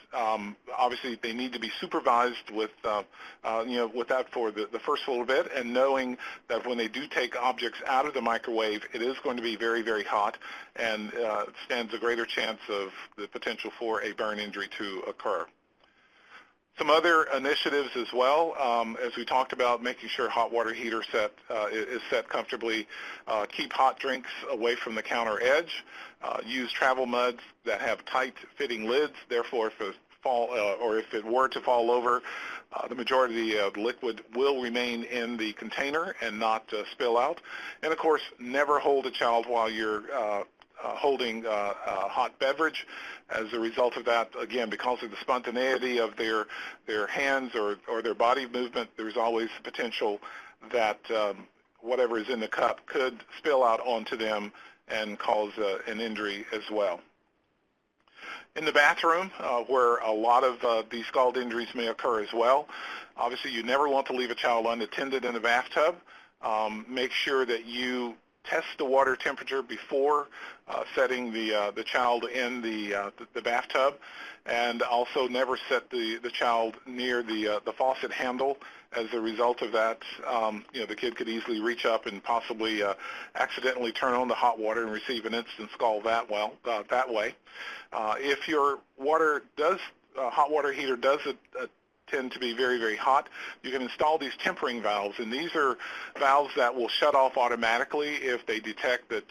obviously they need to be supervised with with that for the first little bit, and knowing that when they do take objects out of the microwave, it is going to be very, very hot, and stands a greater chance of the potential for a burn injury to occur. Some other initiatives as well, as we talked about, making sure hot water heater is set comfortably. Keep hot drinks away from the counter edge. Use travel mugs that have tight fitting lids. Therefore, if it were to fall over, the majority of the liquid will remain in the container and not spill out. And of course, never hold a child while you're holding a hot beverage. As a result of that, again, because of the spontaneity of their hands or their body movement, there's always the potential that whatever is in the cup could spill out onto them and cause an injury as well. In the bathroom, where a lot of these scald injuries may occur as well, obviously you never want to leave a child unattended in the bathtub. Make sure that you test the water temperature before setting the child in the bathtub, and also never set the child near the faucet handle. As a result of that, the kid could easily reach up and possibly accidentally turn on the hot water and receive an instant scald that way. If your hot water heater does tend to be very, very hot, you can install these tempering valves, and these are valves that will shut off automatically if they detect that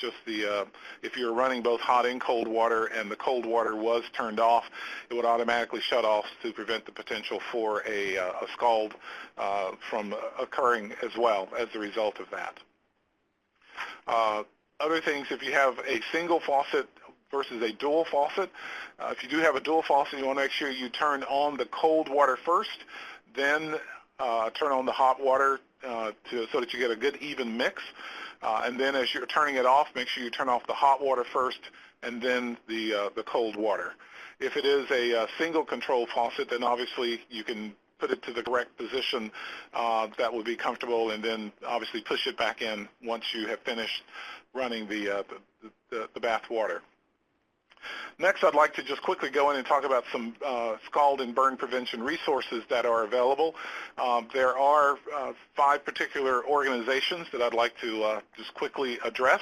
if you're running both hot and cold water and the cold water was turned off, it would automatically shut off to prevent the potential for a scald from occurring as well as a result of that. Other things, if you have a single faucet versus a dual faucet. If you do have a dual faucet, you want to make sure you turn on the cold water first, then turn on the hot water so that you get a good even mix. And then as you're turning it off, make sure you turn off the hot water first and then the cold water. If it is a single control faucet, then obviously you can put it to the correct position that would be comfortable, and then obviously push it back in once you have finished running the bath water. Next, I'd like to just quickly go in and talk about some scald and burn prevention resources that are available. There are 5 particular organizations that I'd like to just quickly address.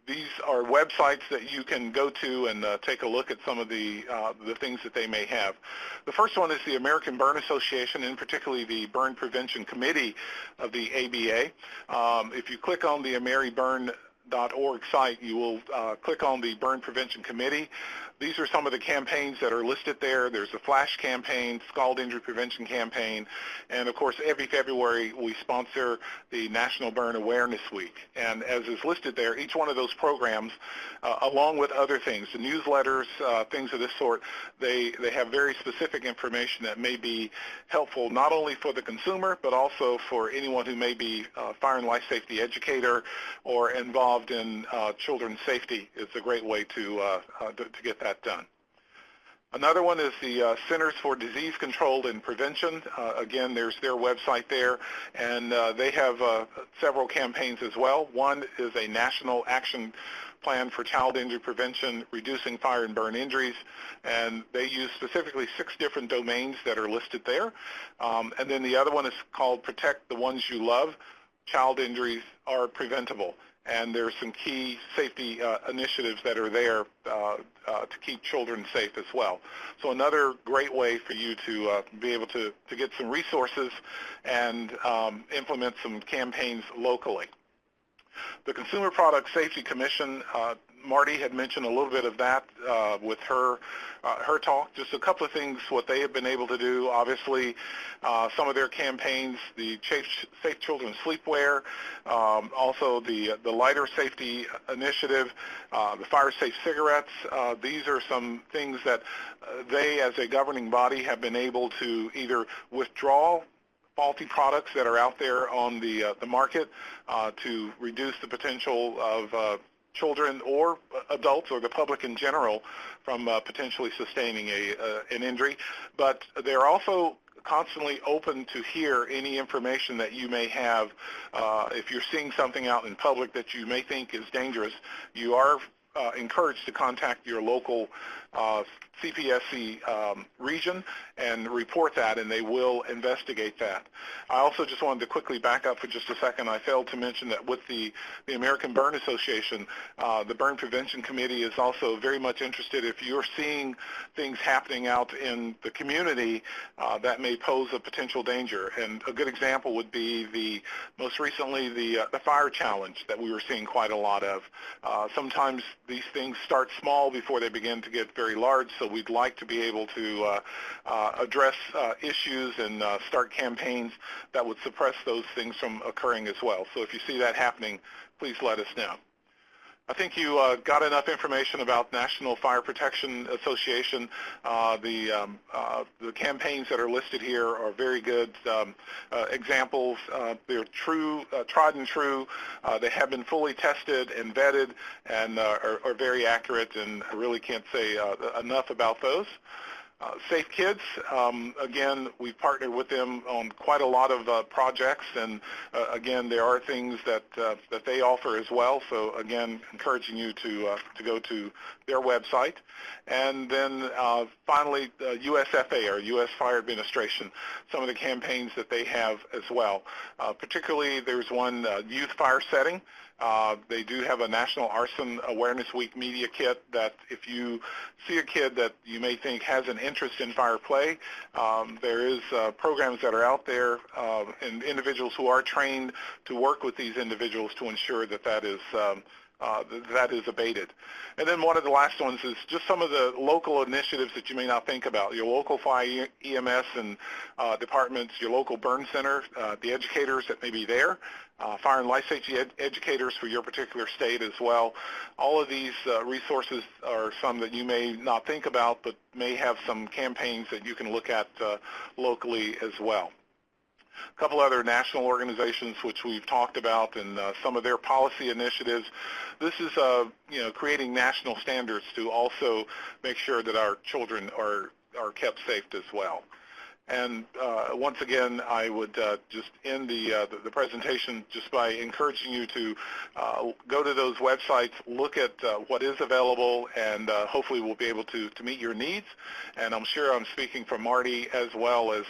These are websites that you can go to and take a look at some of the things that they may have. The first one is the American Burn Association, and particularly the Burn Prevention Committee of the ABA. If you click on the AmeriBurn.org site, you will click on the Burn Prevention Committee. these are some of the campaigns that are listed there. There's a flash campaign, scald injury prevention campaign, and of course every February we sponsor the National Burn Awareness Week. And as is listed there, each one of those programs, along with other things, the newsletters, things of this sort, they have very specific information that may be helpful not only for the consumer but also for anyone who may be a fire and life safety educator or involved in children's safety. It's a great way to get that done. Another one is the Centers for Disease Control and Prevention. Again, there's their website there, and they have several campaigns as well. One is a national action plan for child injury prevention, reducing fire and burn injuries, and they use specifically 6 different domains that are listed there. And then the other one is called Protect the Ones You Love. Child injuries are preventable. And there's some key safety initiatives that are there to keep children safe as well. So another great way for you to be able to get some resources and implement some campaigns locally. The Consumer Product Safety Commission, Marty had mentioned a little bit of that with her talk. Just a couple of things, what they have been able to do. Obviously, some of their campaigns, the Safe Children's Sleepwear, also the Lighter Safety Initiative, the Fire Safe Cigarettes. These are some things that they, as a governing body, have been able to either withdraw faulty products that are out there on the market to reduce the potential of children or adults or the public in general from potentially sustaining an injury. But they're also constantly open to hear any information that you may have. If you're seeing something out in public that you may think is dangerous, you are encouraged to contact your local CPSC region and report that, and they will investigate that. I also just wanted to quickly back up for just a second. I failed to mention that with the American Burn Association, the Burn Prevention Committee is also very much interested. If you're seeing things happening out in the community that may pose a potential danger, and a good example would be most recently the fire challenge that we were seeing quite a lot of. Sometimes these things start small before they begin to get very large, so we'd like to be able to address issues and start campaigns that would suppress those things from occurring as well. So if you see that happening, please let us know. I think you got enough information about National Fire Protection Association. The campaigns that are listed here are very good examples. They're true, tried and true. They have been fully tested and vetted and are very accurate, and I really can't say enough about those. Safe Kids, again, we've partnered with them on quite a lot of projects, and again, there are things that they offer as well. So again, encouraging you to go to their website. And then finally, USFA, or U.S. Fire Administration, some of the campaigns that they have as well. Particularly, there's one, Youth Fire Setting. They do have a National Arson Awareness Week media kit that if you see a kid that you may think has an interest in fire play, there is programs that are out there and individuals who are trained to work with these individuals to ensure that that is abated. And then one of the last ones is just some of the local initiatives that you may not think about. Your local fire EMS and departments, your local burn center, the educators that may be there, fire and life safety educators for your particular state as well. All of these resources are some that you may not think about, but may have some campaigns that you can look at locally as well. A couple other national organizations which we've talked about, and some of their policy initiatives. This is creating national standards to also make sure that our children are kept safe as well. And once again, I would just end the presentation just by encouraging you to go to those websites, look at what is available, and hopefully we'll be able to meet your needs. And I'm sure I'm speaking for Marty as well as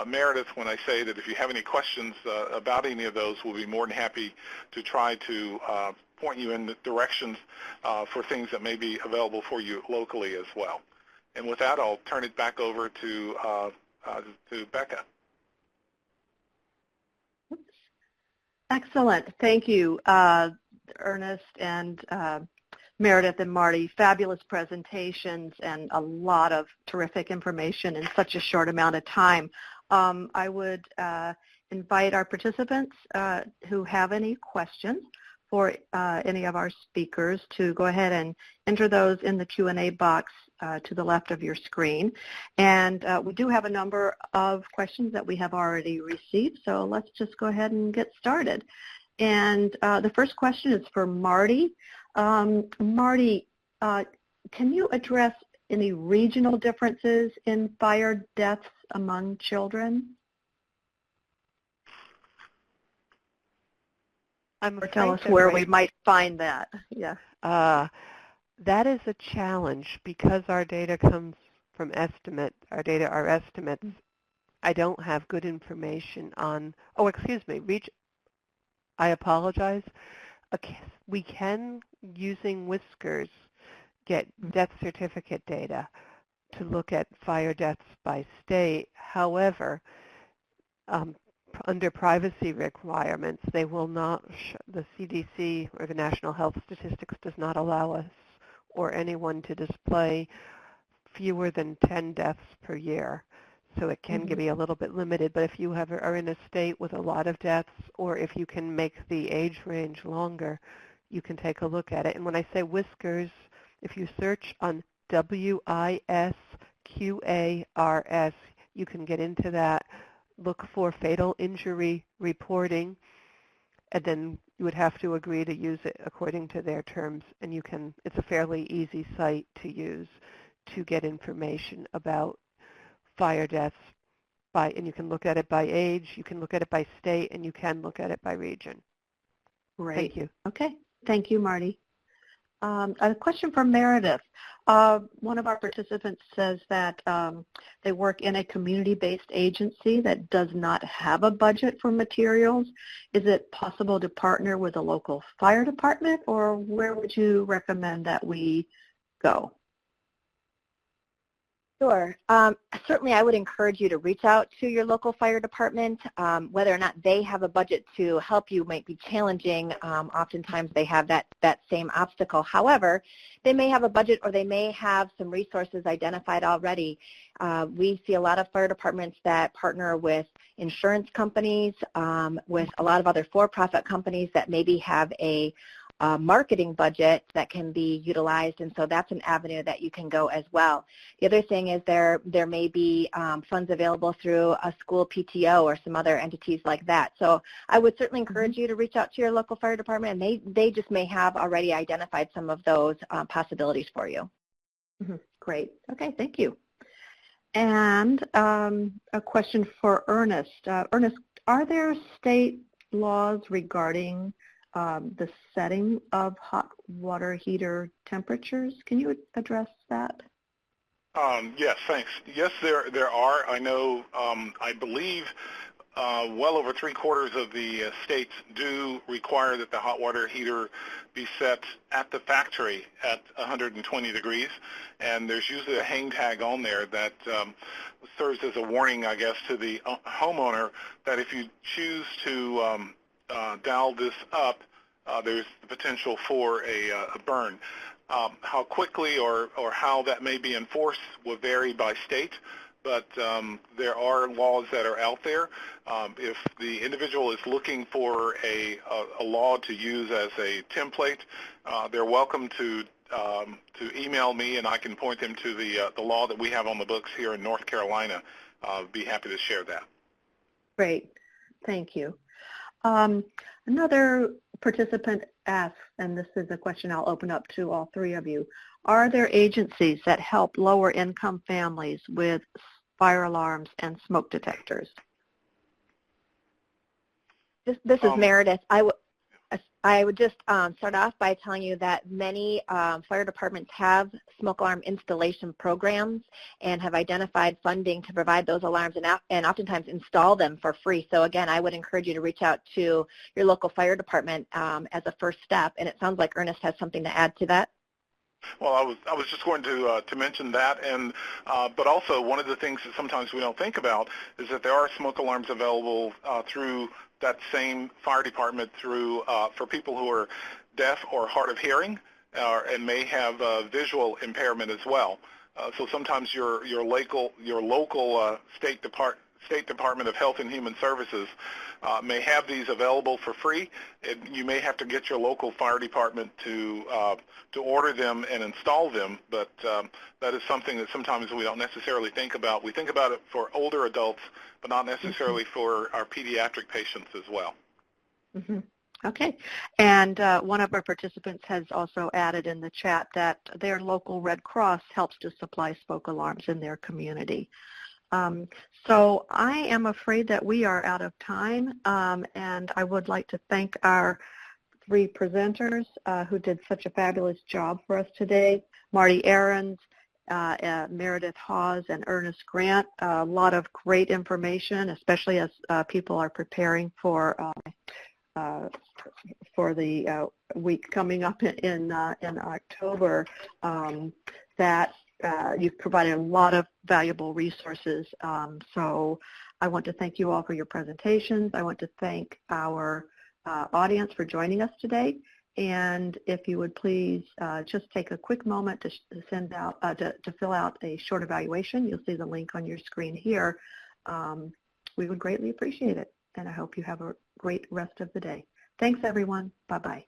Meredith when I say that if you have any questions about any of those, we'll be more than happy to try to point you in the directions for things that may be available for you locally as well. And with that, I'll turn it back over to Becca. Excellent. Thank you, Ernest and Meredith and Marty, fabulous presentations and a lot of terrific information in such a short amount of time. I would invite our participants who have any questions for any of our speakers to go ahead and enter those in the Q&A box to the left of your screen. And we do have a number of questions that we have already received, so let's just go ahead and get started. And the first question is for Marty. Marty, can you address any regional differences in fire deaths among children? Or tell us where we might find that. Yeah. That is a challenge because our data comes from estimates. Our data are estimates. I don't have good information on, oh, excuse me, I apologize. We can, using Whiskers, get death certificate data to look at fire deaths by state. However, under privacy requirements, they will not, the CDC or the National Health Statistics does not allow us or anyone to display fewer than 10 deaths per year. So it can be a little bit limited, but if you are in a state with a lot of deaths, or if you can make the age range longer, you can take a look at it. And when I say Whiskers, if you search on WISQARS, you can get into that, look for fatal injury reporting, and then you would have to agree to use it according to their terms, and you can, it's a fairly easy site to use to get information about fire deaths and you can look at it by age, you can look at it by state, and you can look at it by region. Great. Thank you. Okay. Thank you, Marty. A question from Meredith. One of our participants says that they work in a community-based agency that does not have a budget for materials. Is it possible to partner with a local fire department, or where would you recommend that we go? Sure. Certainly, I would encourage you to reach out to your local fire department. Whether or not they have a budget to help you might be challenging. Oftentimes, they have that same obstacle. However, they may have a budget, or they may have some resources identified already. We see a lot of fire departments that partner with insurance companies, with a lot of other for-profit companies that maybe have a marketing budget that can be utilized, and so that's an avenue that you can go as well. The other thing is there may be funds available through a school PTO or some other entities like that. So I would certainly encourage you to reach out to your local fire department, and they just may have already identified some of those possibilities for you. Great. Okay, thank you. And a question for Ernest. Ernest, are there state laws regarding the setting of hot water heater temperatures? Can you address that? Yes, thanks. Yes, there are. I know, I believe well over 3/4 of the states do require that the hot water heater be set at the factory at 120 degrees, and there's usually a hang tag on there that serves as a warning, I guess, to the homeowner that if you choose to dial this up, there's the potential for a burn. How quickly or how that may be enforced will vary by state, but there are laws that are out there. If the individual is looking for a law to use as a template, they're welcome to email me, and I can point them to the law that we have on the books here in North Carolina. Be happy to share that. Great. Thank you. Another participant asks, and this is a question I'll open up to all three of you, are there agencies that help lower income families with fire alarms and smoke detectors? This is Meredith. I would just start off by telling you that many fire departments have smoke alarm installation programs and have identified funding to provide those alarms and oftentimes install them for free. So again, I would encourage you to reach out to your local fire department as a first step. And it sounds like Ernest has something to add to that. Well, I was just going to mention that, and but also one of the things that sometimes we don't think about is that there are smoke alarms available through that same fire department through for people who are deaf or hard of hearing, and may have visual impairment as well. So sometimes your local State Department of Health and Human Services may have these available for free. You may have to get your local fire department to order them and install them, but that is something that sometimes we don't necessarily think about. We think about it for older adults, but not necessarily for our pediatric patients as well. Mm-hmm. Okay. And one of our participants has also added in the chat that their local Red Cross helps to supply smoke alarms in their community. So I am afraid that we are out of time, and I would like to thank our three presenters who did such a fabulous job for us today. Marty Ahrens, Meredith Hawes, and Ernest Grant. A lot of great information, especially as people are preparing for the week coming up in October, that you've provided a lot of valuable resources. So I want to thank you all for your presentations. I want to thank our audience for joining us today. And if you would please just take a quick moment to send out to fill out a short evaluation. You'll see the link on your screen here. We would greatly appreciate it. And I hope you have a great rest of the day. Thanks, everyone. Bye-bye.